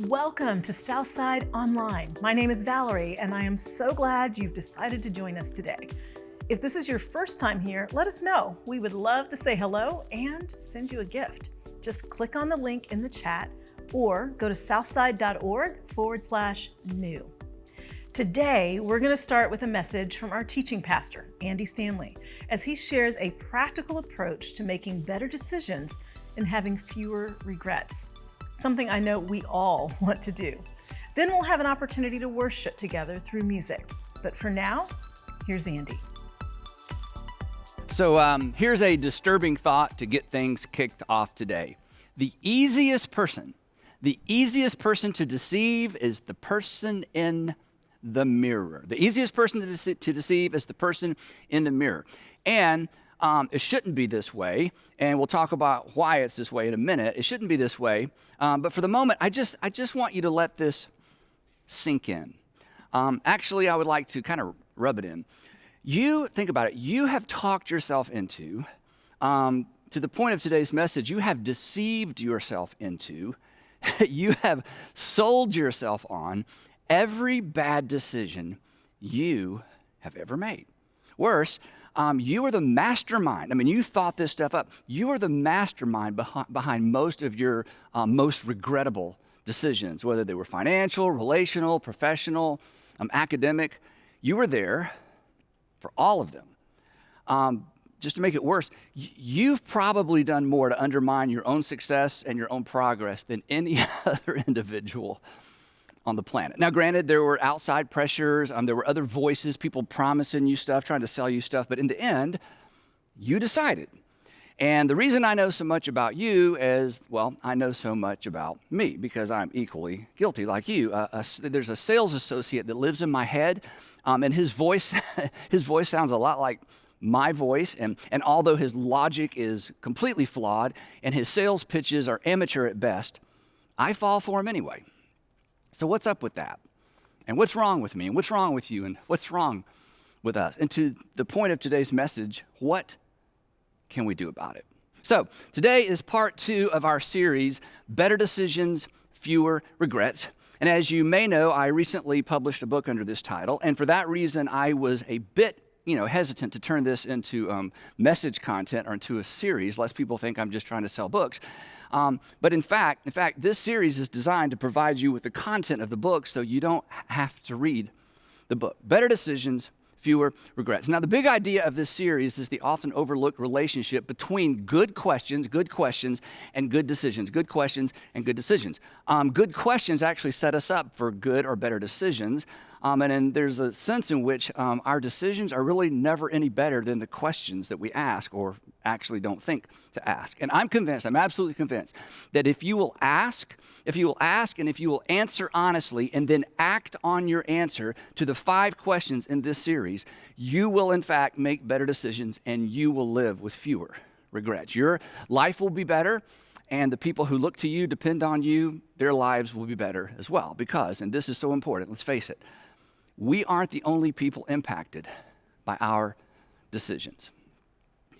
Welcome to Southside Online. My name is Valerie, and I am so glad you've decided to join us today. If this is your first time here, let us know. We would love to say hello and send you a gift. Just click on the link in the chat or go to southside.org/new. Today, we're going to start with a message from our teaching pastor, Andy Stanley, as he shares a practical approach to making better decisions and having fewer regrets. Something I know we all want to do. Then we'll have an opportunity to worship together through music. But for now, here's Andy. So here's a disturbing thought to get things kicked off today. The easiest person to deceive is the person in the mirror. The easiest person to deceive is the person in the mirror. And it shouldn't be this way, and we'll talk about why it's this way in a minute. It shouldn't be this way, but for the moment, I just want you to let this sink in. Actually, I would like to kind of rub it in. You think about it. You have talked yourself into, to the point of today's message, you have deceived yourself into, you have sold yourself on every bad decision you have ever made. Worse, you are the mastermind. I mean, you thought this stuff up. You are the mastermind behind most of your most regrettable decisions, whether they were financial, relational, professional, academic. You were there for all of them. Just to make it worse, you've probably done more to undermine your own success and your own progress than any other individual on the planet. Now, granted, there were outside pressures, there were other voices, people promising you stuff, trying to sell you stuff, but in the end, you decided. And the reason I know so much about you is, well, I know so much about me because I'm equally guilty like you. There's a sales associate that lives in my head, and his voice sounds a lot like my voice, and although his logic is completely flawed and his sales pitches are amateur at best, I fall for him anyway. So what's up with that? And what's wrong with me? And what's wrong with you? And what's wrong with us? And to the point of today's message, what can we do about it? So today is part 2 of our series, Better Decisions, Fewer Regrets. And as you may know, I recently published a book under this title. And for that reason, I was a bit hesitant to turn this into message content or into a series, lest people think I'm just trying to sell books. But in fact, this series is designed to provide you with the content of the book so you don't have to read the book. Better decisions, fewer regrets. Now, the big idea of this series is the often overlooked relationship between good questions and good decisions. Good questions and good decisions. Good questions actually set us up for good or better decisions. And then there's a sense in which our decisions are really never any better than the questions that we ask or actually don't think to ask. And I'm absolutely convinced that if you will ask and if you will answer honestly and then act on your answer to the 5 questions in this series, you will in fact make better decisions and you will live with fewer regrets. Your life will be better, and the people who look to you, depend on you, their lives will be better as well. Because, and this is so important, let's face it, we aren't the only people impacted by our decisions.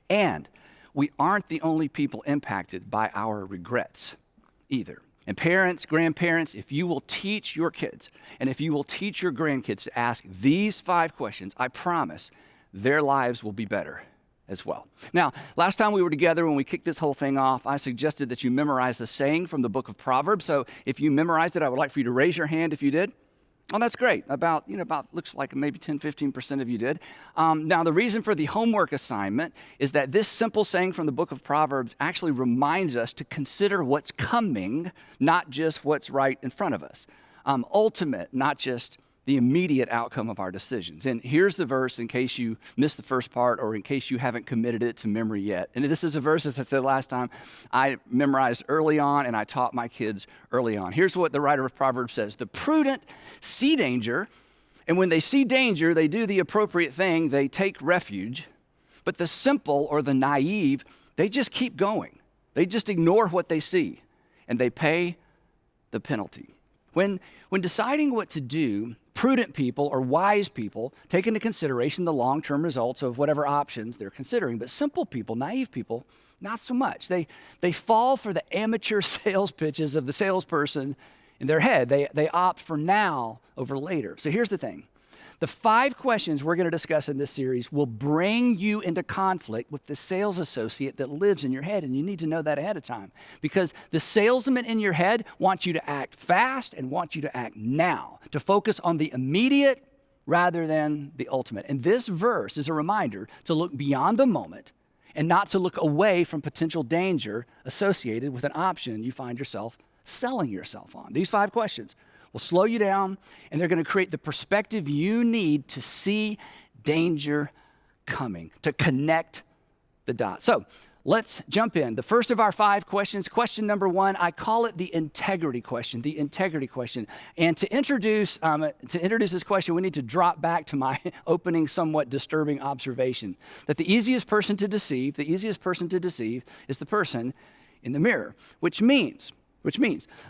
And we aren't the only people impacted by our regrets either. And parents, grandparents, if you will teach your kids and if you will teach your grandkids to ask these 5 questions, I promise their lives will be better as well. Now, last time we were together when we kicked this whole thing off, I suggested that you memorize a saying from the book of Proverbs. So if you memorized it, I would like for you to raise your hand if you did. Oh, that's great. About looks like maybe 10, 15% of you did. Now, the reason for the homework assignment is that this simple saying from the book of Proverbs actually reminds us to consider what's coming, not just what's right in front of us. Ultimate, not just the immediate outcome of our decisions. And here's the verse in case you missed the first part or in case you haven't committed it to memory yet. And this is a verse, as I said last time, I memorized early on and I taught my kids early on. Here's what the writer of Proverbs says. The prudent see danger, and when they see danger, they do the appropriate thing, they take refuge. But the simple or the naive, they just keep going. They just ignore what they see and they pay the penalty. When deciding what to do, prudent people or wise people take into consideration the long-term results of whatever options they're considering. But simple people, naive people, not so much. They fall for the amateur sales pitches of the salesperson In their head, they opt for now over later. So here's the thing. The 5 questions we're going to discuss in this series will bring you into conflict with the sales associate that lives in your head, and you need to know that ahead of time, because the salesman in your head wants you to act fast and wants you to act now, to focus on the immediate rather than the ultimate. And this verse is a reminder to look beyond the moment and not to look away from potential danger associated with an option you find yourself selling yourself on. These 5 questions will slow you down, and they're going to create the perspective you need to see danger coming, to connect the dots. So let's jump in. The first of our 5 questions, question number 1, I call it the integrity question, the integrity question. And to introduce this question, we need to drop back to my opening, somewhat disturbing observation that the easiest person to deceive is the person in the mirror, which means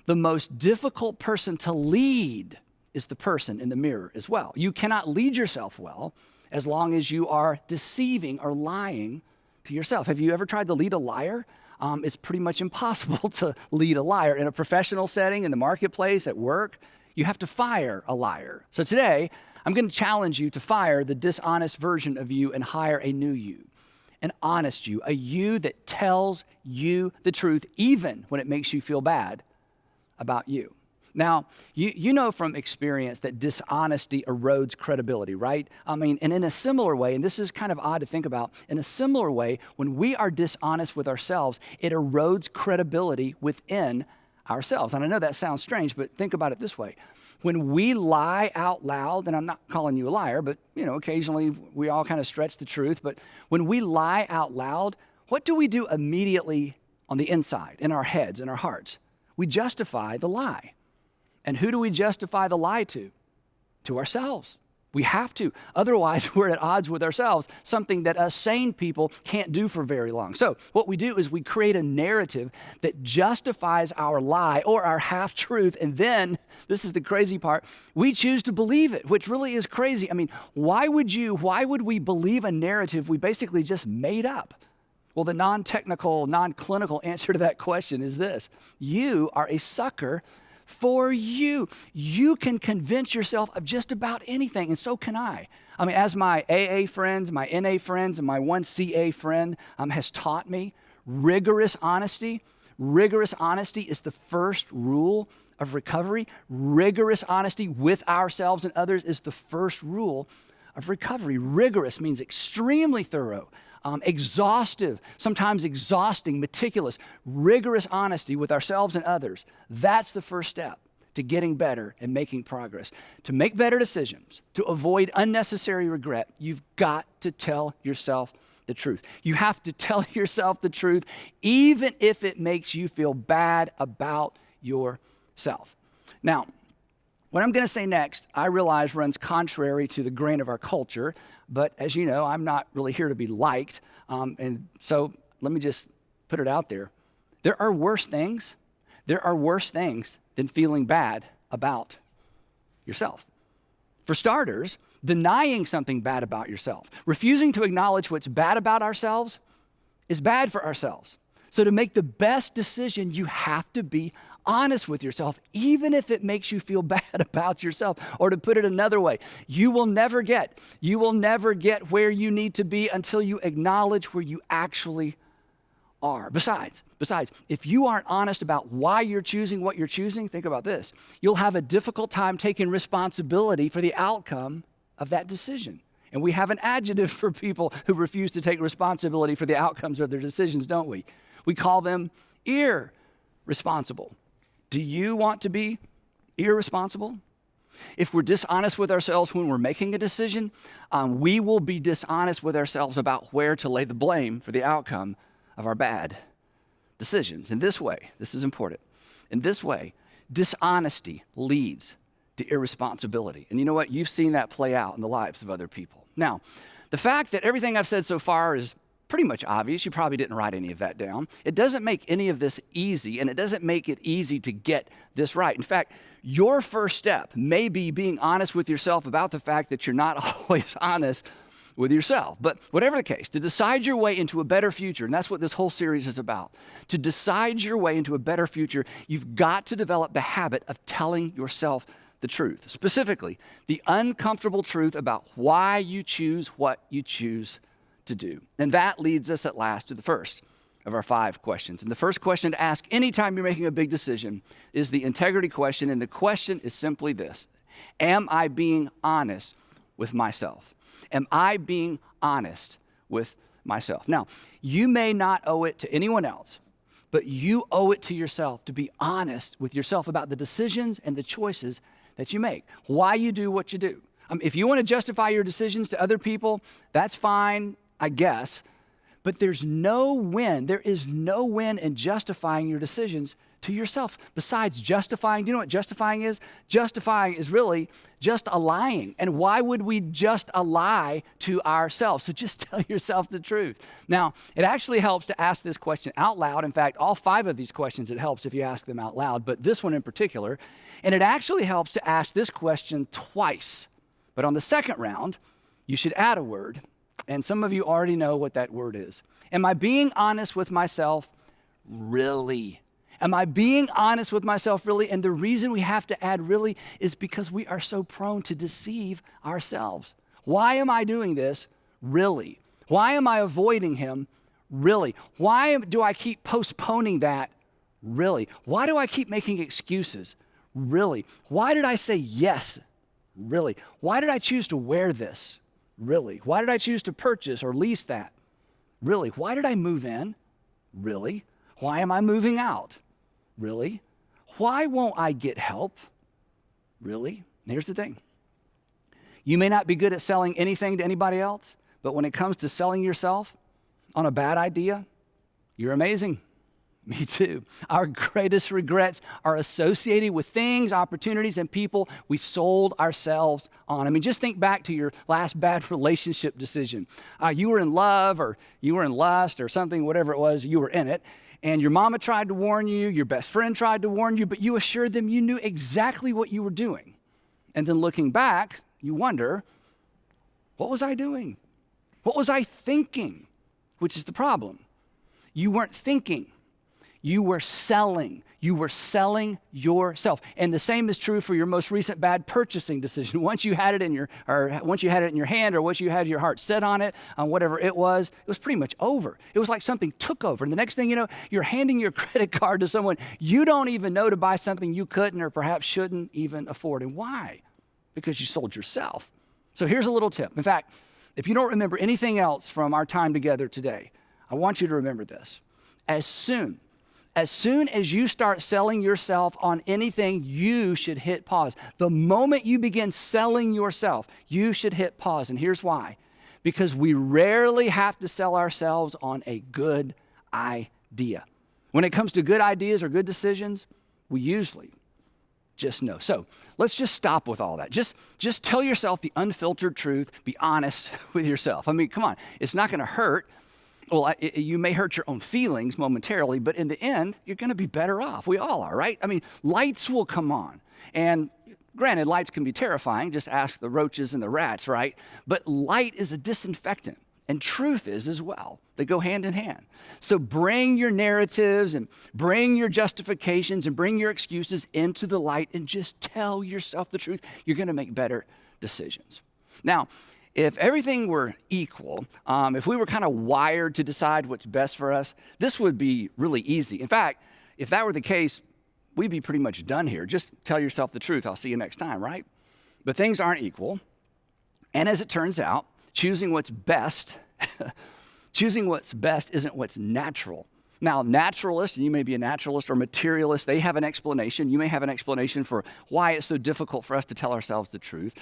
the most difficult person to lead is the person in the mirror as well. You cannot lead yourself well as long as you are deceiving or lying to yourself. Have you ever tried to lead a liar? It's pretty much impossible to lead a liar. In a professional setting, in the marketplace, at work, you have to fire a liar. So today, I'm going to challenge you to fire the dishonest version of you and hire a new you. An honest you, a you that tells you the truth even when it makes you feel bad about you. Now, you know from experience that dishonesty erodes credibility, right? I mean, and in a similar way, and this is kind of odd to think about, in a similar way, when we are dishonest with ourselves, it erodes credibility within ourselves. And I know that sounds strange, but think about it this way. When we lie out loud, and I'm not calling you a liar, but occasionally we all kind of stretch the truth, but when we lie out loud, what do we do immediately on the inside, in our heads, in our hearts? We justify the lie. And who do we justify the lie to? To ourselves. We have to. Otherwise, we're at odds with ourselves, something that us sane people can't do for very long. So what we do is we create a narrative that justifies our lie or our half-truth, and then, this is the crazy part, we choose to believe it, which really is crazy. I mean, why would we believe a narrative we basically just made up? Well, the non-technical, non-clinical answer to that question is this. You are a sucker for you. You can convince yourself of just about anything, and so can I. I mean, as my AA friends, my NA friends, and my 1CA friend has taught me, rigorous honesty is the first rule of recovery. Rigorous honesty with ourselves and others is the first rule of recovery. Rigorous means extremely thorough, exhaustive, sometimes exhausting, meticulous, rigorous honesty with ourselves and others. That's the first step to getting better and making progress. To make better decisions, to avoid unnecessary regret, you've got to tell yourself the truth. You have to tell yourself the truth, even if it makes you feel bad about yourself. Now, what I'm going to say next, I realize runs contrary to the grain of our culture, but as you know, I'm not really here to be liked, and so let me just put it out there. There are worse things than feeling bad about yourself. For starters, denying something bad about yourself, refusing to acknowledge what's bad about ourselves is bad for ourselves. So to make the best decision, you have to be honest with yourself, even if it makes you feel bad about yourself. Or to put it another way, you will never get where you need to be until you acknowledge where you actually are. Besides, if you aren't honest about why you're choosing what you're choosing, think about this. You'll have a difficult time taking responsibility for the outcome of that decision. And we have an adjective for people who refuse to take responsibility for the outcomes of their decisions, don't we? We call them irresponsible. Do you want to be irresponsible? If we're dishonest with ourselves when we're making a decision, we will be dishonest with ourselves about where to lay the blame for the outcome of our bad decisions. In this way, this is important. In this way, dishonesty leads to irresponsibility. And you know what? You've seen that play out in the lives of other people. Now, the fact that everything I've said so far is pretty much obvious. You probably didn't write any of that down. It doesn't make any of this easy, and it doesn't make it easy to get this right. In fact, your first step may be being honest with yourself about the fact that you're not always honest with yourself. But whatever the case, to decide your way into a better future, and that's what this whole series is about, to decide your way into a better future, you've got to develop the habit of telling yourself the truth, specifically the uncomfortable truth about why you choose what you choose to do. And that leads us at last to the first of our 5 questions. And the first question to ask anytime you're making a big decision is the integrity question. And the question is simply this: am I being honest with myself? Am I being honest with myself? Now, you may not owe it to anyone else, but you owe it to yourself to be honest with yourself about the decisions and the choices that you make, why you do what you do. If you want to justify your decisions to other people, that's fine, I guess, but there is no win in justifying your decisions to yourself. Besides justifying, do you know what justifying is? Justifying is really just a lying. And why would we just a lie to ourselves? So just tell yourself the truth. Now, it actually helps to ask this question out loud. In fact, all 5 of these questions, it helps if you ask them out loud, but this one in particular. And it actually helps to ask this question twice. But on the second round, you should add a word. And some of you already know what that word is. Am I being honest with myself? Really? Am I being honest with myself, really? And the reason we have to add really is because we are so prone to deceive ourselves. Why am I doing this? Really? Why am I avoiding him? Really? Why do I keep postponing that? Really? Why do I keep making excuses? Really? Why did I say yes? Really? Why did I choose to wear this? Really? Why did I choose to purchase or lease that? Really? Why did I move in? Really? Why am I moving out? Really? Why won't I get help? Really? And here's the thing. You may not be good at selling anything to anybody else, but when it comes to selling yourself on a bad idea, you're amazing. Me too. Our greatest regrets are associated with things, opportunities, and people we sold ourselves on. I mean, just think back to your last bad relationship decision. You were in love or you were in lust or something, whatever it was, you were in it. And your mama tried to warn you, your best friend tried to warn you, but you assured them you knew exactly what you were doing. And then looking back, you wonder, what was I doing? What was I thinking? Which is the problem. You weren't thinking. You were selling. You were selling yourself. And the same is true for your most recent bad purchasing decision. Once you had it in your hand, or once you had your heart set on it, on whatever it was pretty much over. It was like something took over. And the next thing you know, you're handing your credit card to someone you don't even know to buy something you couldn't or perhaps shouldn't even afford. And why? Because you sold yourself. So here's a little tip. In fact, if you don't remember anything else from our time together today, I want you to remember this. As soon as you start selling yourself on anything, you should hit pause. The moment you begin selling yourself, you should hit pause. And here's why. Because we rarely have to sell ourselves on a good idea. When it comes to good ideas or good decisions, we usually just know. So let's just stop with all that. Just tell yourself the unfiltered truth. Be honest with yourself. I mean, come on. It's not going to hurt. Well, you may hurt your own feelings momentarily, but in the end, you're going to be better off. We all are, right? I mean, lights will come on. And granted, lights can be terrifying. Just ask the roaches and the rats, right? But light is a disinfectant, and truth is as well. They go hand in hand. So bring your narratives and bring your justifications and bring your excuses into the light and just tell yourself the truth. You're going to make better decisions. Now, if everything were equal, if we were kind of wired to decide what's best for us, this would be really easy. In fact, if that were the case, we'd be pretty much done here. Just tell yourself the truth. I'll see you next time, right? But things aren't equal. And as it turns out, choosing what's best isn't what's natural. Now, naturalists, and you may be a naturalist or materialist, they have an explanation. You may have an explanation for why it's so difficult for us to tell ourselves the truth.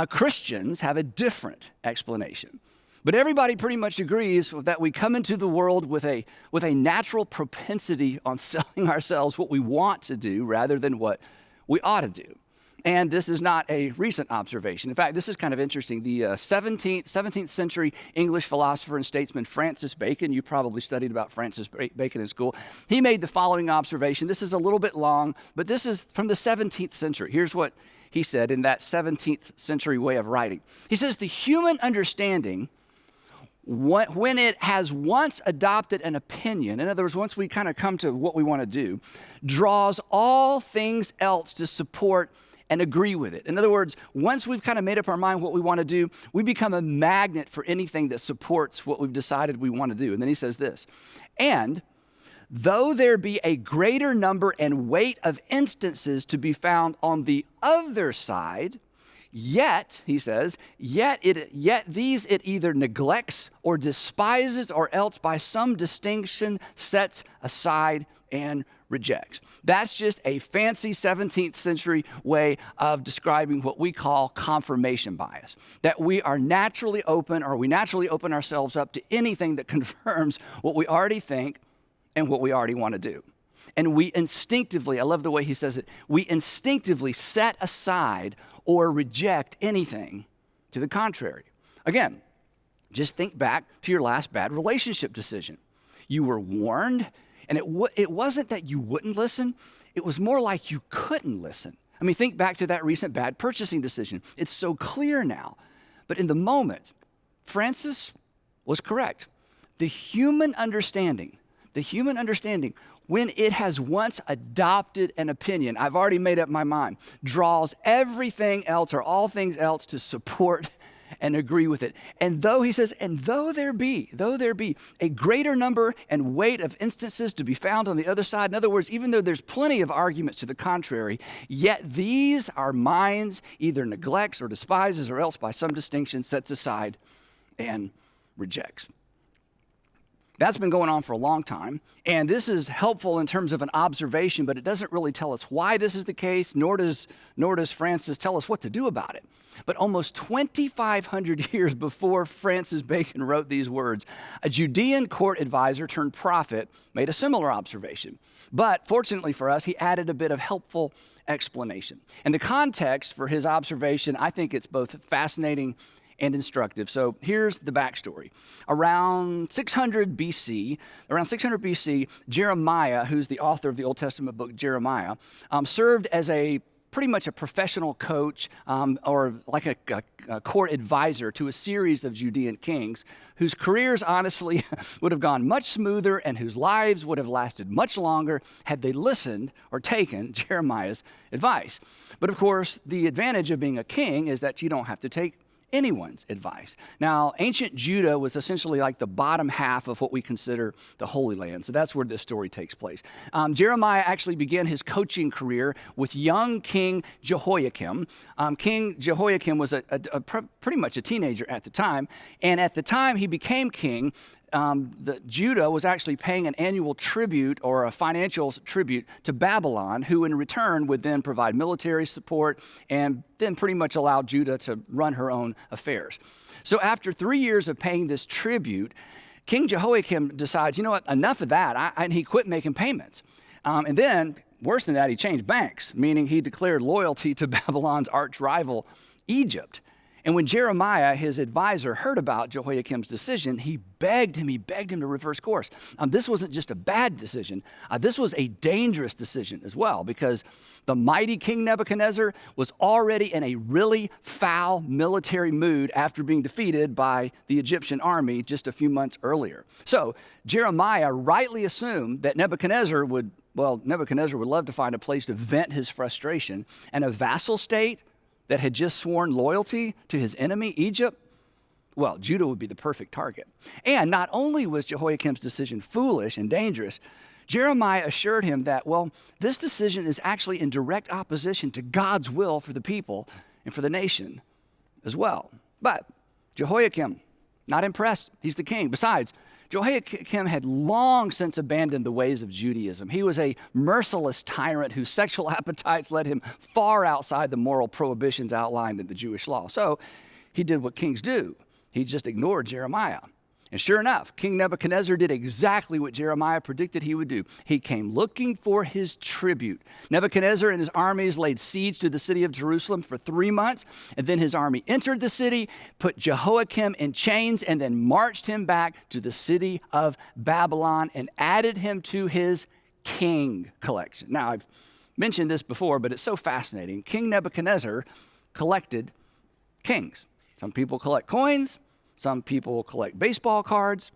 Christians have a different explanation. But everybody pretty much agrees that we come into the world with a natural propensity on selling ourselves what we want to do rather than what we ought to do. And this is not a recent observation. In fact, this is kind of interesting. The 17th century English philosopher and statesman Francis Bacon, you probably studied about Francis Bacon in school, he made the following observation. This is a little bit long, but this is from the 17th century. Here's what he said in that 17th century way of writing. He says, the human understanding when it has once adopted an opinion, in other words, once we kind of come to what we want to do, draws all things else to support and agree with it. In other words, once we've kind of made up our mind what we want to do, we become a magnet for anything that supports what we've decided we want to do. And then he says this, and though there be a greater number and weight of instances to be found on the other side, yet, he says, yet these it either neglects or despises, or else by some distinction sets aside and rejects. That's just a fancy 17th century way of describing what we call confirmation bias, that we are naturally open, or we naturally open ourselves up to anything that confirms what we already think and what we already want to do. And we instinctively, I love the way he says it, we instinctively set aside or reject anything to the contrary. Again, just think back to your last bad relationship decision. You were warned, and it wasn't that you wouldn't listen, it was more like you couldn't listen. I mean, think back to that recent bad purchasing decision. It's so clear now. But in the moment, Francis was correct. The human understanding, when it has once adopted an opinion, I've already made up my mind, draws everything else or all things else to support and agree with it. And though, he says, and though there be a greater number and weight of instances to be found on the other side, in other words, even though there's plenty of arguments to the contrary, yet these our minds either neglects or despises, or else by some distinction sets aside and rejects. That's been going on for a long time, and this is helpful in terms of an observation, but it doesn't really tell us why this is the case, nor does Francis tell us what to do about it. But almost 2,500 years before Francis Bacon wrote these words, a Judean court advisor turned prophet made a similar observation. But fortunately for us, he added a bit of helpful explanation. And the context for his observation, I think it's both fascinating and instructive. So here's the backstory. Around 600 BC, Jeremiah, who's the author of the Old Testament book Jeremiah, served as pretty much a professional coach or like a court advisor to a series of Judean kings whose careers honestly would have gone much smoother and whose lives would have lasted much longer had they listened or taken Jeremiah's advice. But of course, the advantage of being a king is that you don't have to take anyone's advice. Now, ancient Judah was essentially like the bottom half of what we consider the Holy Land. So that's where this story takes place. Jeremiah actually began his coaching career with young King Jehoiakim. King Jehoiakim was pretty much a teenager at the time. And at the time he became king, Judah was actually paying an annual tribute or a financial tribute to Babylon, who in return would then provide military support and then pretty much allow Judah to run her own affairs. So after 3 years of paying this tribute, King Jehoiakim decides, you know what, enough of that, and he quit making payments. And then, worse than that, he changed banks, meaning he declared loyalty to Babylon's arch rival, Egypt. And when Jeremiah, his advisor, heard about Jehoiakim's decision, he begged him to reverse course. This wasn't just a bad decision. This was a dangerous decision as well, because the mighty King Nebuchadnezzar was already in a really foul military mood after being defeated by the Egyptian army just a few months earlier. So Jeremiah rightly assumed that Nebuchadnezzar would love to find a place to vent his frustration, and a vassal state that had just sworn loyalty to his enemy, Egypt, well, Judah would be the perfect target. And not only was Jehoiakim's decision foolish and dangerous, Jeremiah assured him that, well, this decision is actually in direct opposition to God's will for the people and for the nation as well. But Jehoiakim, not impressed. He's the king. Besides, Jehoiakim had long since abandoned the ways of Judaism. He was a merciless tyrant whose sexual appetites led him far outside the moral prohibitions outlined in the Jewish law. So he did what kings do. He just ignored Jeremiah. And sure enough, King Nebuchadnezzar did exactly what Jeremiah predicted he would do. He came looking for his tribute. Nebuchadnezzar and his armies laid siege to the city of Jerusalem for 3 months, and then his army entered the city, put Jehoiakim in chains, and then marched him back to the city of Babylon and added him to his king collection. Now, I've mentioned this before, but it's so fascinating. King Nebuchadnezzar collected kings. Some people collect coins. Some people collect baseball cards.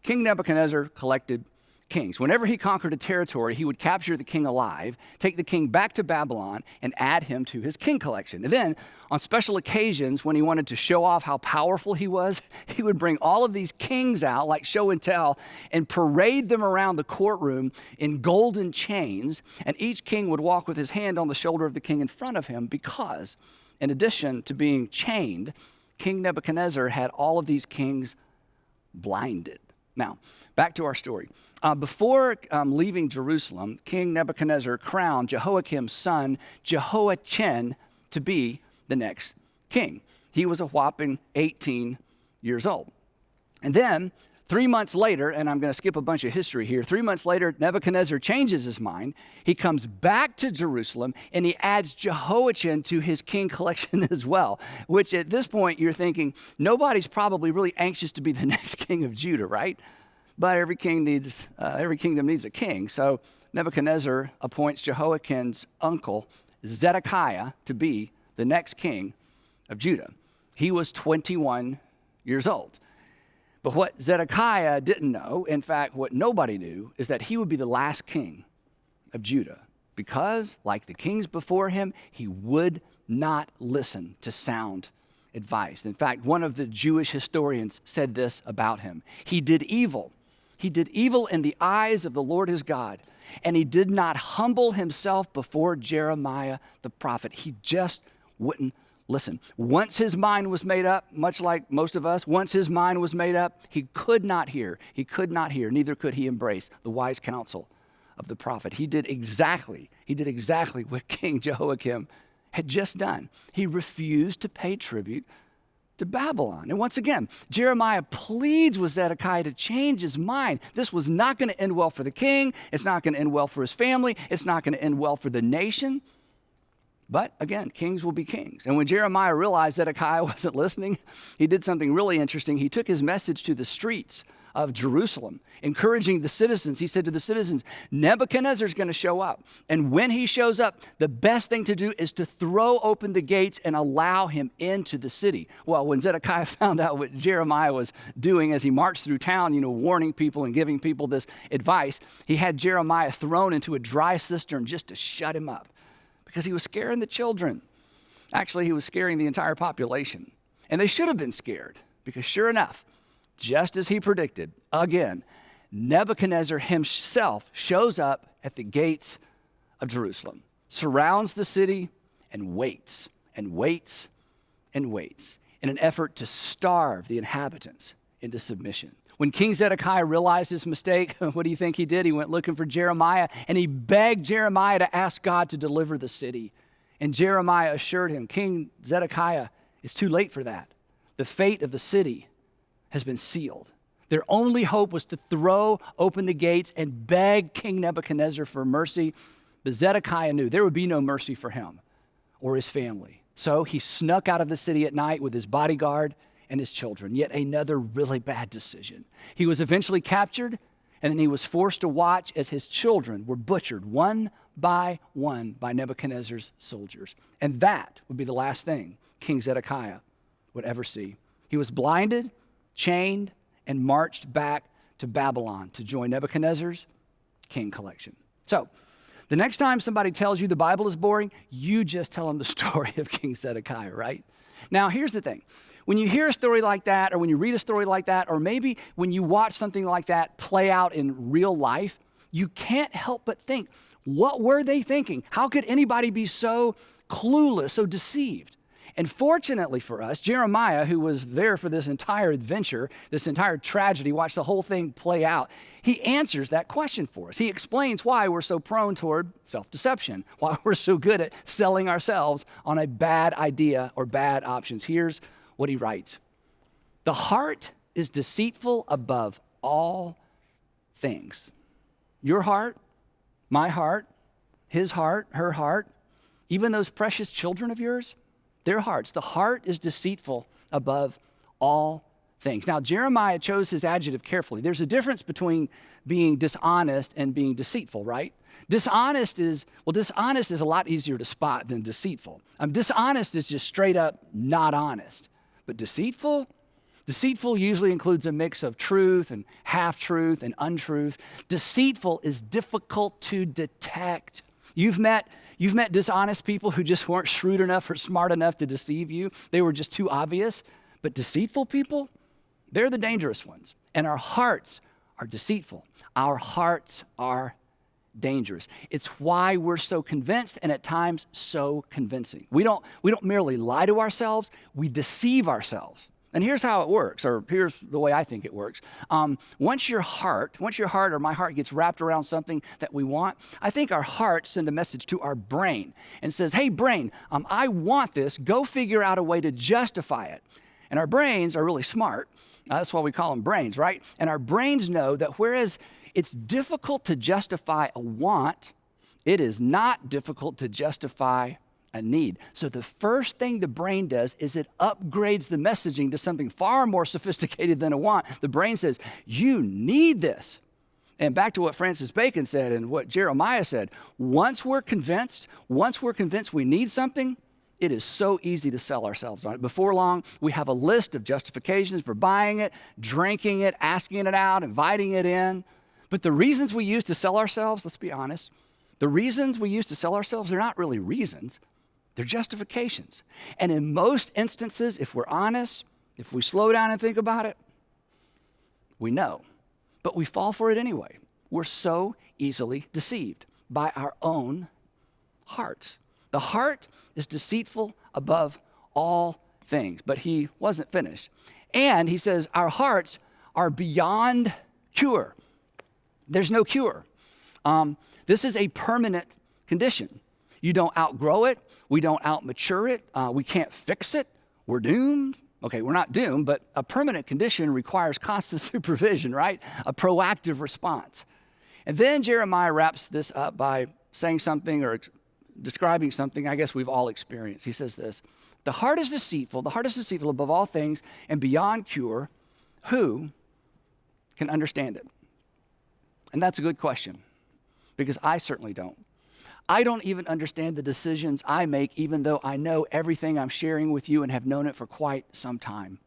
King Nebuchadnezzar collected kings. Whenever he conquered a territory, he would capture the king alive, take the king back to Babylon, and add him to his king collection. And then, on special occasions, when he wanted to show off how powerful he was, he would bring all of these kings out, like show and tell, and parade them around the courtroom in golden chains. And each king would walk with his hand on the shoulder of the king in front of him because, in addition to being chained, King Nebuchadnezzar had all of these kings blinded. Now, back to our story. Before leaving Jerusalem, King Nebuchadnezzar crowned Jehoiakim's son, Jehoiachin, to be the next king. He was a whopping 18 years old. And then, 3 months later, and I'm going to skip a bunch of history here, 3 months later, Nebuchadnezzar changes his mind. He comes back to Jerusalem, and he adds Jehoiachin to his king collection as well, which at this point, you're thinking, nobody's probably really anxious to be the next king of Judah, right? But every kingdom needs a king. So Nebuchadnezzar appoints Jehoiakim's uncle, Zedekiah, to be the next king of Judah. He was 21 years old. But what Zedekiah didn't know, in fact, what nobody knew, is that he would be the last king of Judah. Because, like the kings before him, he would not listen to sound advice. In fact, one of the Jewish historians said this about him. He did evil. He did evil in the eyes of the Lord his God, and he did not humble himself before Jeremiah the prophet. He just wouldn't listen. Once his mind was made up, much like most of us, once his mind was made up, he could not hear. He could not hear, neither could he embrace the wise counsel of the prophet. He did exactly what King Jehoiakim had just done. He refused to pay tribute to Babylon. And once again, Jeremiah pleads with Zedekiah to change his mind. This was not going to end well for the king. It's not going to end well for his family. It's not going to end well for the nation. But again, kings will be kings. And when Jeremiah realized Zedekiah wasn't listening, he did something really interesting. He took his message to the streets of Jerusalem, encouraging the citizens. He said to the citizens, Nebuchadnezzar's going to show up. And when he shows up, the best thing to do is to throw open the gates and allow him into the city. Well, when Zedekiah found out what Jeremiah was doing as he marched through town, warning people and giving people this advice, he had Jeremiah thrown into a dry cistern just to shut him up because he was scaring the children. Actually, he was scaring the entire population. And they should have been scared because sure enough, just as he predicted, again, Nebuchadnezzar himself shows up at the gates of Jerusalem, surrounds the city, and waits, and waits, and waits in an effort to starve the inhabitants into submission. When King Zedekiah realized his mistake, what do you think he did? He went looking for Jeremiah, and he begged Jeremiah to ask God to deliver the city. And Jeremiah assured him, King Zedekiah, it's too late for that. The fate of the city has been sealed. Their only hope was to throw open the gates and beg King Nebuchadnezzar for mercy. But Zedekiah knew there would be no mercy for him or his family. So he snuck out of the city at night with his bodyguard and his children. Yet another really bad decision. He was eventually captured, and then he was forced to watch as his children were butchered one by Nebuchadnezzar's soldiers. And that would be the last thing King Zedekiah would ever see. He was blinded, chained, and marched back to Babylon to join Nebuchadnezzar's king collection. So, the next time somebody tells you the Bible is boring, you just tell them the story of King Zedekiah, right? Now, here's the thing. When you hear a story like that, or when you read a story like that, or maybe when you watch something like that play out in real life, you can't help but think, what were they thinking? How could anybody be so clueless, so deceived? And fortunately for us, Jeremiah, who was there for this entire adventure, this entire tragedy, watched the whole thing play out, he answers that question for us. He explains why we're so prone toward self-deception, why we're so good at selling ourselves on a bad idea or bad options. Here's what he writes. The heart is deceitful above all things. Your heart, my heart, his heart, her heart, even those precious children of yours, their hearts. The heart is deceitful above all things. Now, Jeremiah chose his adjective carefully. There's a difference between being dishonest and being deceitful, right? Dishonest is a lot easier to spot than deceitful. Dishonest is just straight up not honest. But deceitful? Deceitful usually includes a mix of truth and half-truth and untruth. Deceitful is difficult to detect. You've met dishonest people who just weren't shrewd enough or smart enough to deceive you. They were just too obvious. But deceitful people, they're the dangerous ones. And our hearts are deceitful. Our hearts are dangerous. It's why we're so convinced and at times so convincing. We don't merely lie to ourselves, we deceive ourselves. And here's how it works, or here's the way I think it works. Once your heart or my heart gets wrapped around something that we want, I think our heart sends a message to our brain and says, hey, brain, I want this. Go figure out a way to justify it. And our brains are really smart. That's why we call them brains, right? And our brains know that whereas it's difficult to justify a want, it is not difficult to justify a need. So the first thing the brain does is it upgrades the messaging to something far more sophisticated than a want. The brain says, you need this. And back to what Francis Bacon said and what Jeremiah said, once we're convinced we need something, it is so easy to sell ourselves on it. Before long, we have a list of justifications for buying it, drinking it, asking it out, inviting it in. But the reasons we use to sell ourselves, let's be honest, the reasons we use to sell ourselves, they're not really reasons. They're justifications. And in most instances, if we're honest, if we slow down and think about it, we know. But we fall for it anyway. We're so easily deceived by our own hearts. The heart is deceitful above all things. But he wasn't finished. And he says our hearts are beyond cure. There's no cure. This is a permanent condition. You don't outgrow it. We don't outmature it. We can't fix it. We're doomed. Okay, we're not doomed, but a permanent condition requires constant supervision, right? A proactive response. And then Jeremiah wraps this up by saying something or describing something I guess we've all experienced. He says this, the heart is deceitful above all things and beyond cure. Who can understand it? And that's a good question because I certainly don't. I don't even understand the decisions I make, even though I know everything I'm sharing with you and have known it for quite some time.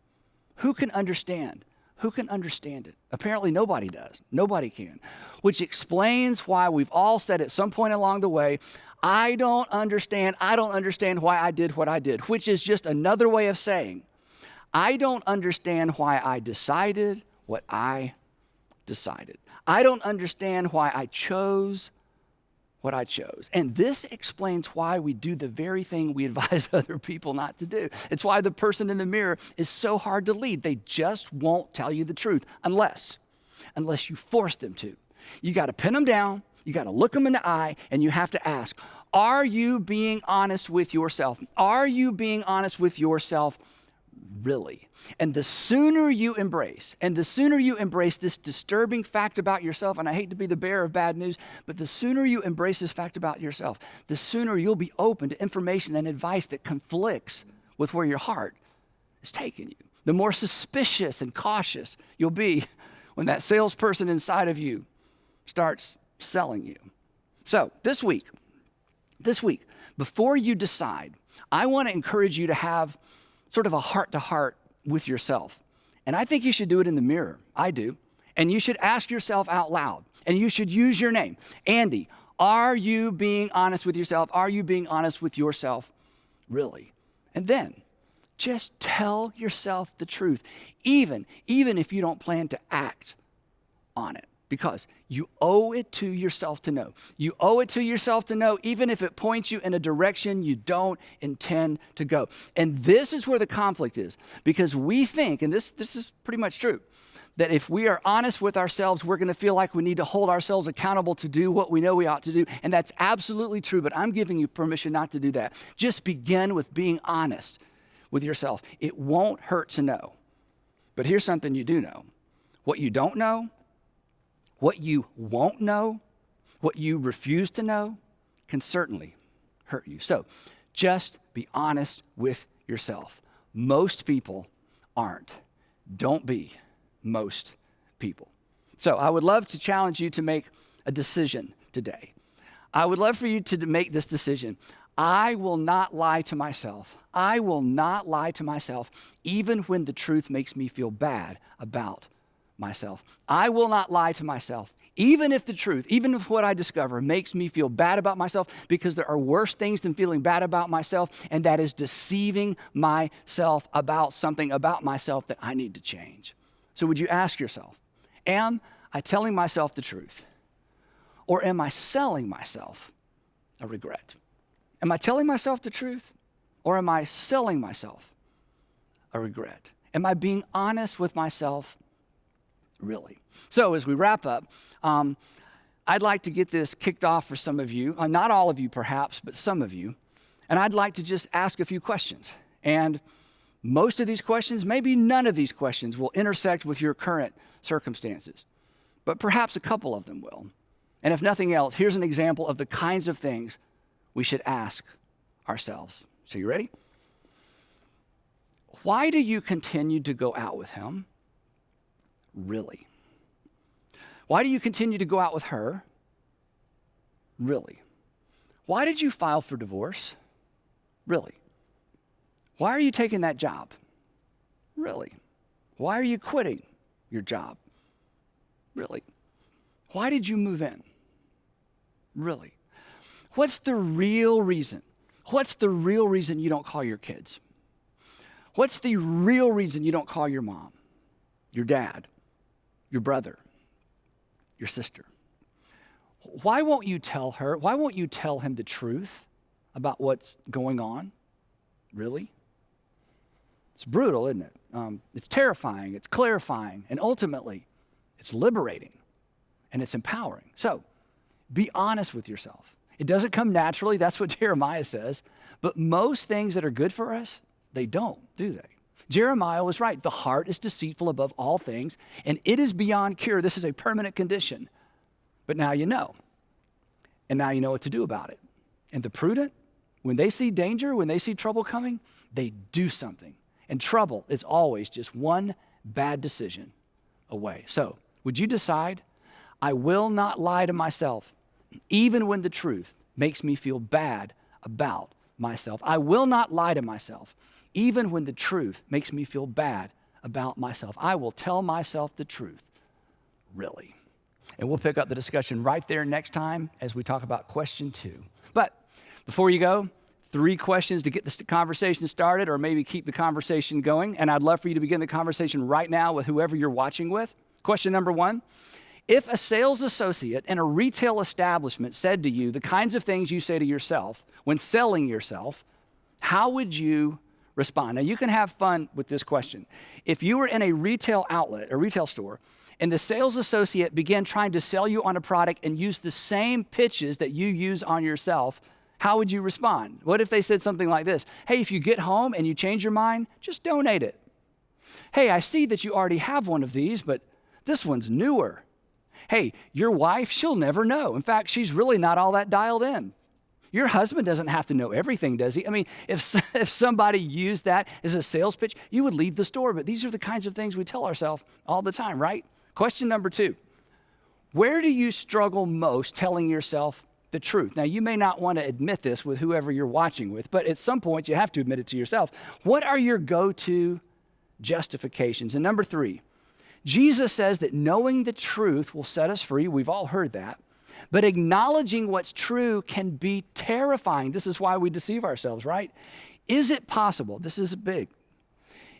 Who can understand? Who can understand it? Apparently nobody does. Nobody can. Which explains why we've all said at some point along the way, I don't understand why I did what I did, which is just another way of saying, I don't understand why I decided what I decided. I don't understand why I chose what I chose. And this explains why we do the very thing we advise other people not to do. It's why the person in the mirror is so hard to lead. They just won't tell you the truth unless you force them to. You got to pin them down, you got to look them in the eye, and you have to ask, are you being honest with yourself? Are you being honest with yourself really? And the sooner you embrace this disturbing fact about yourself, and I hate to be the bearer of bad news, but the sooner you embrace this fact about yourself, the sooner you'll be open to information and advice that conflicts with where your heart is taking you. The more suspicious and cautious you'll be when that salesperson inside of you starts selling you. So this week, before you decide, I want to encourage you to have sort of a heart-to-heart with yourself. And I think you should do it in the mirror. I do. And you should ask yourself out loud. And you should use your name. Andy, are you being honest with yourself? Are you being honest with yourself? Really? And then just tell yourself the truth, even if you don't plan to act on it. Because you owe it to yourself to know. You owe it to yourself to know, even if it points you in a direction you don't intend to go. And this is where the conflict is. Because we think, and this is pretty much true, that if we are honest with ourselves, we're going to feel like we need to hold ourselves accountable to do what we know we ought to do. And that's absolutely true, but I'm giving you permission not to do that. Just begin with being honest with yourself. It won't hurt to know. But here's something you do know. What you don't know, what you won't know, what you refuse to know, can certainly hurt you. So just be honest with yourself. Most people aren't. Don't be most people. So I would love to challenge you to make a decision today. I would love for you to make this decision. I will not lie to myself. I will not lie to myself, even when the truth makes me feel bad about myself. I will not lie to myself, even if the truth, even if what I discover makes me feel bad about myself, because there are worse things than feeling bad about myself, and that is deceiving myself about something about myself that I need to change. So would you ask yourself, am I telling myself the truth, or am I selling myself a regret? Am I telling myself the truth, or am I selling myself a regret? Am I being honest with myself, really? So as we wrap up, I'd like to get this kicked off for some of you, not all of you perhaps, but some of you, and I'd like to just ask a few questions. And most of these questions, maybe none of these questions will intersect with your current circumstances, but perhaps a couple of them will. And if nothing else, here's an example of the kinds of things we should ask ourselves. So you ready? Why do you continue to go out with him? Really? Why do you continue to go out with her? Really? Why did you file for divorce? Really? Why are you taking that job? Really? Why are you quitting your job? Really? Why did you move in? Really? What's the real reason? What's the real reason you don't call your kids? What's the real reason you don't call your mom, your dad, your brother, your sister? Why won't you tell her? Why won't you tell him the truth about what's going on? Really? It's brutal, isn't it? It's terrifying, it's clarifying, and ultimately, it's liberating, and it's empowering. So, be honest with yourself. It doesn't come naturally, that's what Jeremiah says, but most things that are good for us, they don't, do they? Jeremiah was right. The heart is deceitful above all things, and it is beyond cure. This is a permanent condition. But now you know, and now you know what to do about it. And the prudent, when they see danger, when they see trouble coming, they do something. And trouble is always just one bad decision away. So, would you decide, I will not lie to myself, even when the truth makes me feel bad about myself. I will not lie to myself, even when the truth makes me feel bad about myself. I will tell myself the truth, really. And we'll pick up the discussion right there next time as we talk about question 2. But before you go, 3 questions to get this conversation started, or maybe keep the conversation going. And I'd love for you to begin the conversation right now with whoever you're watching with. Question number 1. If a sales associate in a retail establishment said to you the kinds of things you say to yourself when selling yourself, how would you respond? Now, you can have fun with this question. If you were in a retail outlet, a retail store, and the sales associate began trying to sell you on a product and use the same pitches that you use on yourself, how would you respond? What if they said something like this? Hey, if you get home and you change your mind, just donate it. Hey, I see that you already have one of these, but this one's newer. Hey, your wife, she'll never know. In fact, she's really not all that dialed in. Your husband doesn't have to know everything, does he? I mean, if somebody used that as a sales pitch, you would leave the store. But these are the kinds of things we tell ourselves all the time, right? Question number 2. Where do you struggle most telling yourself the truth? Now, you may not want to admit this with whoever you're watching with, but at some point you have to admit it to yourself. What are your go-to justifications? And number 3, Jesus says that knowing the truth will set us free. We've all heard that. But acknowledging what's true can be terrifying. This is why we deceive ourselves, right? Is it possible, this is big,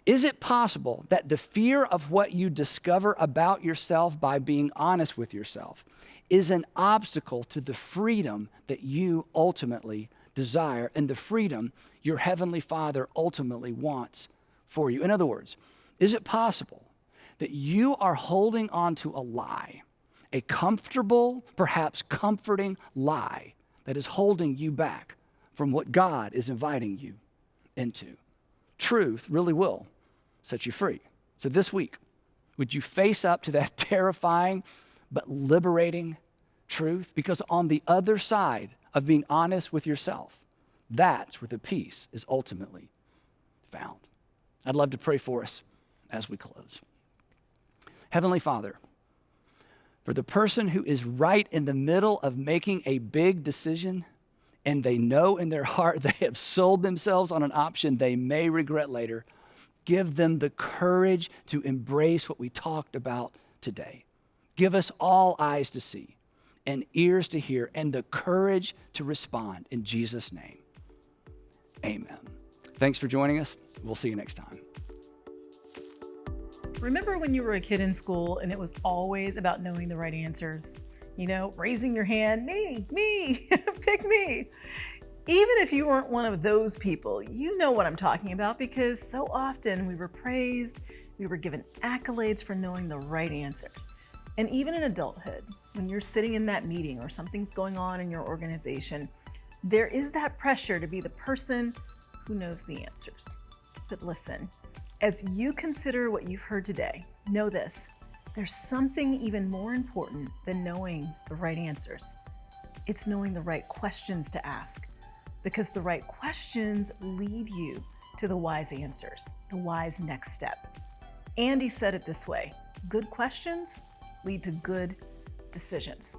is it possible that the fear of what you discover about yourself by being honest with yourself is an obstacle to the freedom that you ultimately desire and the freedom your Heavenly Father ultimately wants for you? In other words, is it possible that you are holding on to a lie, a comfortable, perhaps comforting lie that is holding you back from what God is inviting you into? Truth really will set you free. So this week, would you face up to that terrifying but liberating truth? Because on the other side of being honest with yourself, that's where the peace is ultimately found. I'd love to pray for us as we close. Heavenly Father, for the person who is right in the middle of making a big decision, and they know in their heart they have sold themselves on an option they may regret later, give them the courage to embrace what we talked about today. Give us all eyes to see and ears to hear and the courage to respond in Jesus' name. Amen. Thanks for joining us. We'll see you next time. Remember when you were a kid in school and it was always about knowing the right answers? You know, raising your hand, me, pick me. Even if you weren't one of those people, you know what I'm talking about because so often we were praised, we were given accolades for knowing the right answers. And even in adulthood, when you're sitting in that meeting or something's going on in your organization, there is that pressure to be the person who knows the answers. But listen, as you consider what you've heard today, know this, there's something even more important than knowing the right answers. It's knowing the right questions to ask, because the right questions lead you to the wise answers, the wise next step. Andy said it this way, good questions lead to good decisions.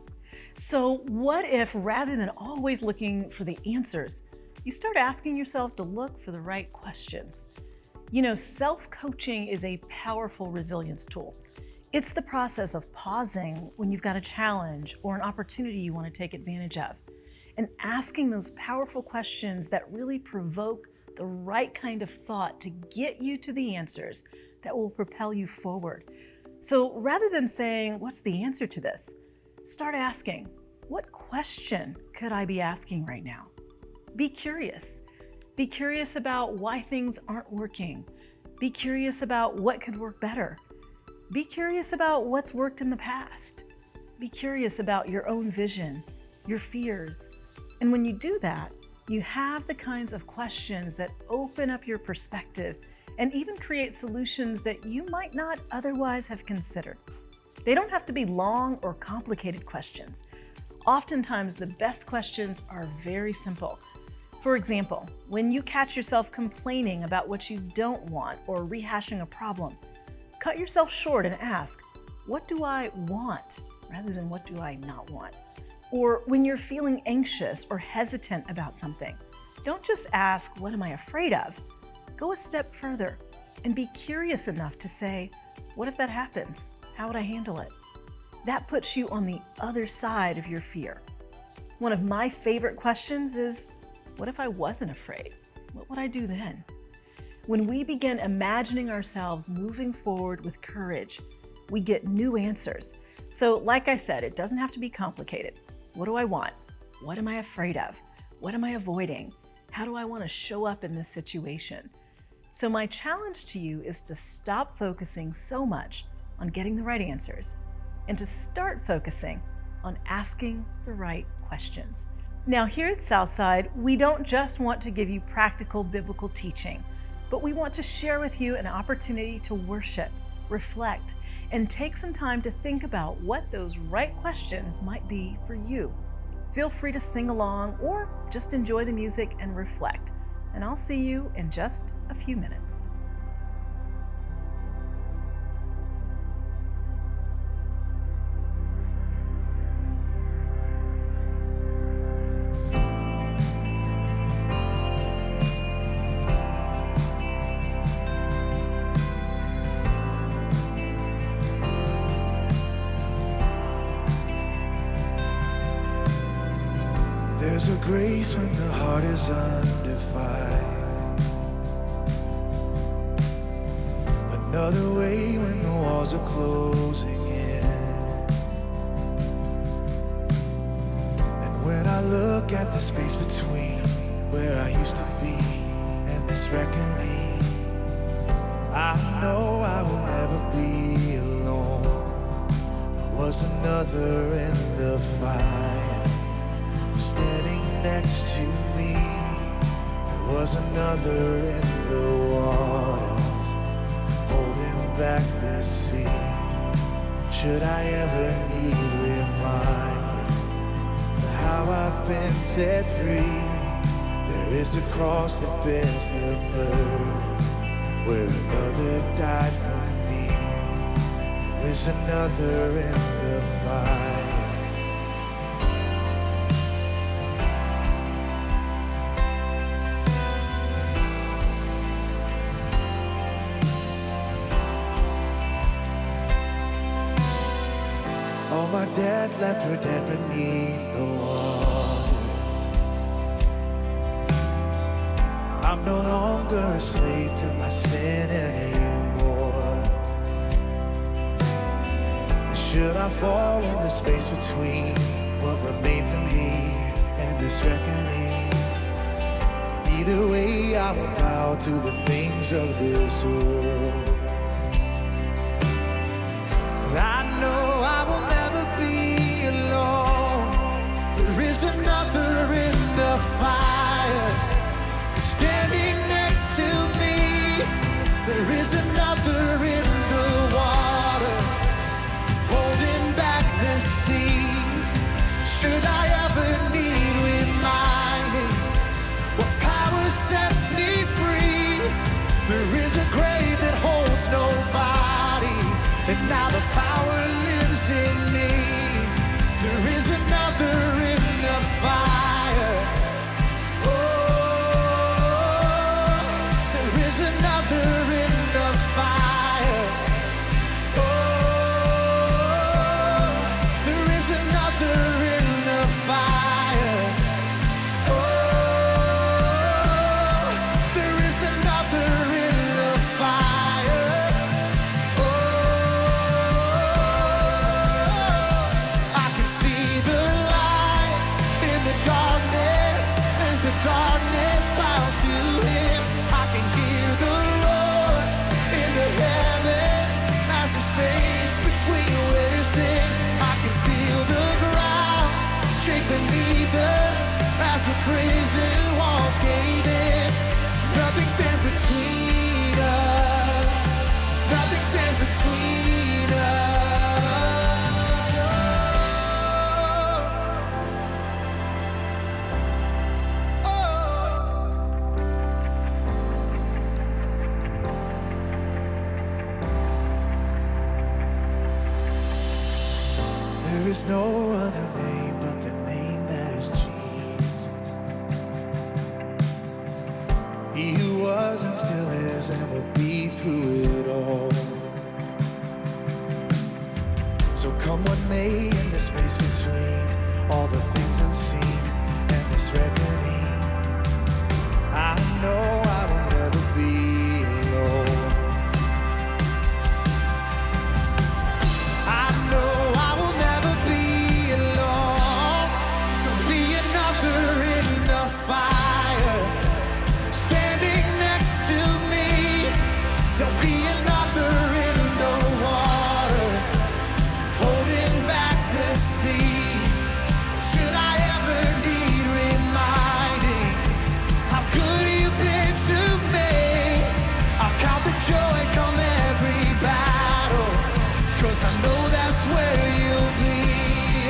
So what if rather than always looking for the answers, you start asking yourself to look for the right questions? You know, self-coaching is a powerful resilience tool. It's the process of pausing when you've got a challenge or an opportunity you want to take advantage of, and asking those powerful questions that really provoke the right kind of thought to get you to the answers that will propel you forward. So rather than saying, what's the answer to this? Start asking, what question could I be asking right now? Be curious. Be curious about why things aren't working. Be curious about what could work better. Be curious about what's worked in the past. Be curious about your own vision, your fears. And when you do that, you have the kinds of questions that open up your perspective and even create solutions that you might not otherwise have considered. They don't have to be long or complicated questions. Oftentimes, the best questions are very simple. For example, when you catch yourself complaining about what you don't want or rehashing a problem, cut yourself short and ask, what do I want rather than what do I not want? Or when you're feeling anxious or hesitant about something, don't just ask, what am I afraid of? Go a step further and be curious enough to say, what if that happens? How would I handle it? That puts you on the other side of your fear. One of my favorite questions is, what if I wasn't afraid? What would I do then? When we begin imagining ourselves moving forward with courage, we get new answers. So like I said, it doesn't have to be complicated. What do I want? What am I afraid of? What am I avoiding? How do I want to show up in this situation? So my challenge to you is to stop focusing so much on getting the right answers and to start focusing on asking the right questions. Now here at Southside, we don't just want to give you practical biblical teaching, but we want to share with you an opportunity to worship, reflect, and take some time to think about what those right questions might be for you. Feel free to sing along or just enjoy the music and reflect. And I'll see you in just a few minutes. There's a grace when the heart is undefined, another way when the walls are closing in. And when I look at the space between where I used to be and this reckoning, I know I will never be alone. There was another in the fire standing next to me. There was another in the waters holding back the sea. Should I ever need reminding of how I've been set free, there is a cross that bears the burden where another died for me. There is another in the fire. had left for dead beneath the waters. I'm no longer a slave to my sin anymore. Should I fall in the space between what remains of me and this reckoning? Either way, I will bow to the things of this world. I know I will never be alone. There is another in the fire, standing next to me. There is another in the water, holding back the seas. Should I ever need reminding what power sets me free? There is a grave that holds nobody, and now the power lives in me. There is another in the fire. Oh, there is another in the fire. Oh, there is another in the fire. Oh, there is another in the fire. I can see the light in the darkness as the darkness bows to him. I can hear the roar in the heavens as the space between wears thin. I can feel the ground shake beneath us as the prison walls cave in. Nothing stands between us. Nothing stands between us. There is no other name but the name that is Jesus. He who was and still is and will be through it all. So come what may in the space between all the things unseen and this reckoning, I know I will never be alone. I know I will never be alone. There'll be another in the fire, standing next to me. There'll be another in the water, holding back the seas. Should I ever need reminding how good you've been to me? I'll count the joy come every battle, 'cause I know that's where you'll be.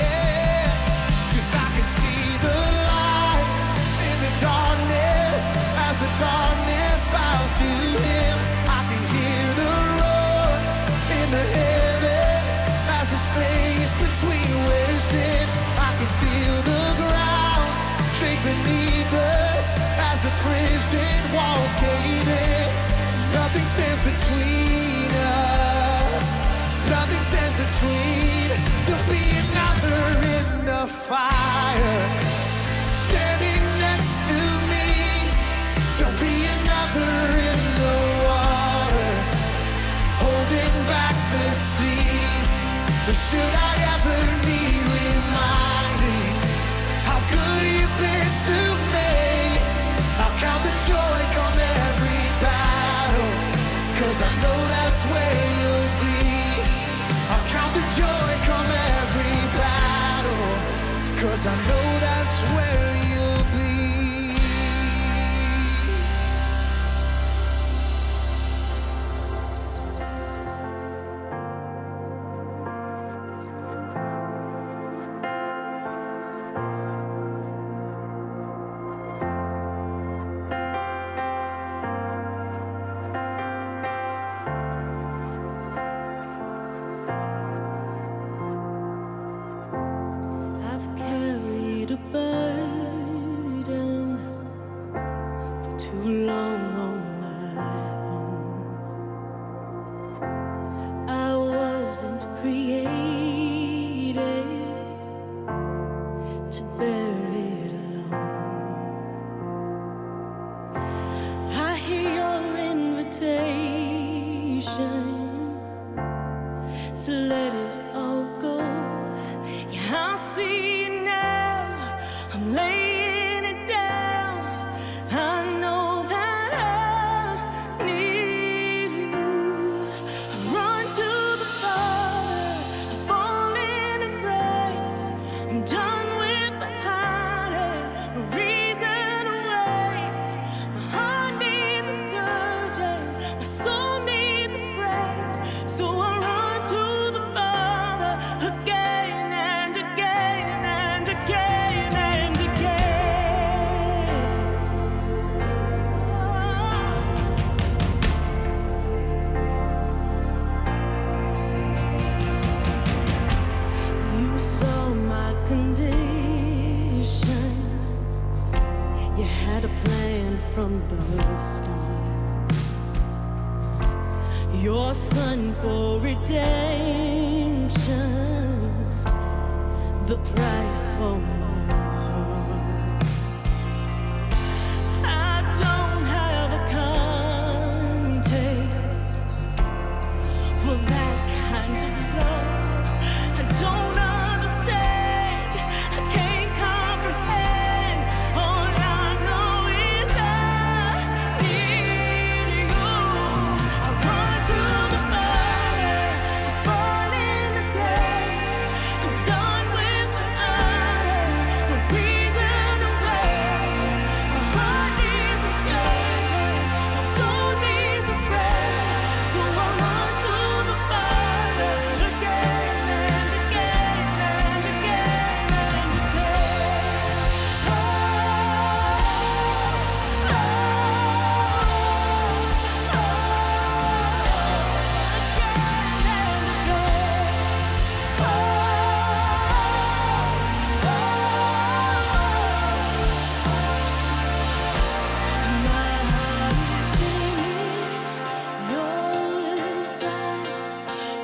Yeah. 'Cause I can see the light in the darkness as the darkness bows to him. I can hear the roar in the heavens as the space between wears thin. I can feel the ground shake beneath us as the prison walls cave in. Nothing stands between us. Nothing stands between. There'll be another in the fire, standing next to me. There'll be another in the water, holding back the seas. But should I ever need reminding how good you've been to me, I'll count the joy come every battle, 'cause I know that's where you'll be. I'll count the joy come every battle, 'cause I know that's where you'll be. I've carried a burden to bear it alone. I hear your invitation to let it all go. Yeah, I see it now. I'm laying it down. I know that I need you. I run to the Father. I fall into grace. I'm done with the hiding. No reason to wait. My heart needs a surgeon. My soul needs a friend. So I run to the Father again and again and again and again. You saw my condition. You had a plan from the start. Your son for redemption, the price for my heart. I don't have a context for that kind of love. I don't understand. I can't comprehend. All I know is I need you. I run to the Father. I fall into grace. I'm done with the hiding. No reason to wait. My heart needs a surgeon. My soul needs a friend. So I run to the Father again and again and again and again.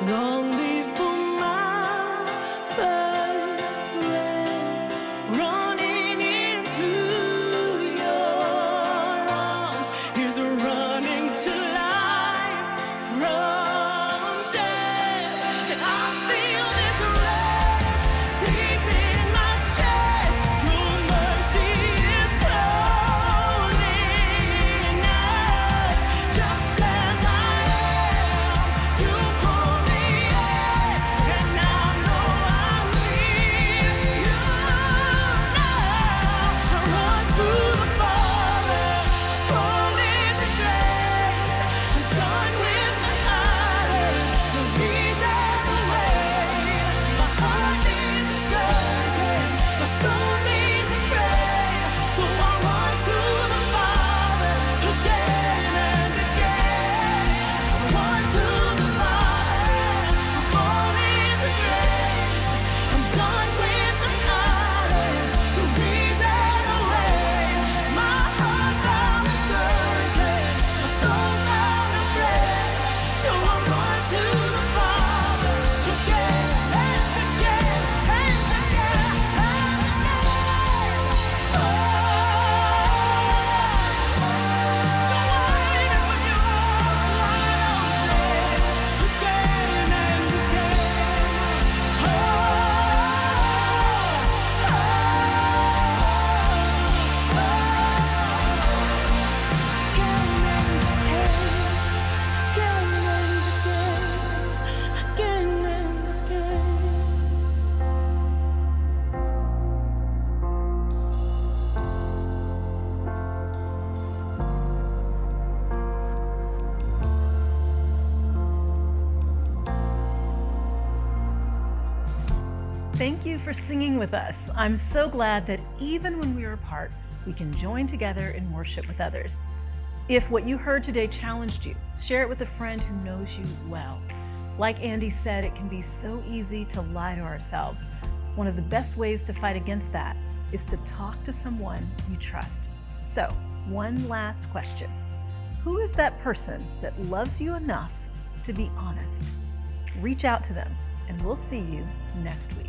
Long before my first breath, running into your arms is running to life from death. And I feel this rush deep in my chest. Your mercy is flowing out, just as I am. You pull me in, and I know I need you now. I run to the Father, fall into grace. I'm done with the hiding, the reason to wait. My heart needs a surgeon, my soul needs a friend. So I run to the Father again and again. I run to the Father, I fall into grace. I'm done with the hiding, the reason to wait. My heart found a surgeon, my soul found a friend. So I run to the Father again and again and again and again. Oh, the waiting when you're all again and again. Thank you for singing with us. I'm so glad that even when we are apart, we can join together in worship with others. If what you heard today challenged you, share it with a friend who knows you well. Like Andy said, it can be so easy to lie to ourselves. One of the best ways to fight against that is to talk to someone you trust. So, one last question. Who is that person that loves you enough to be honest? Reach out to them, and we'll see you next week.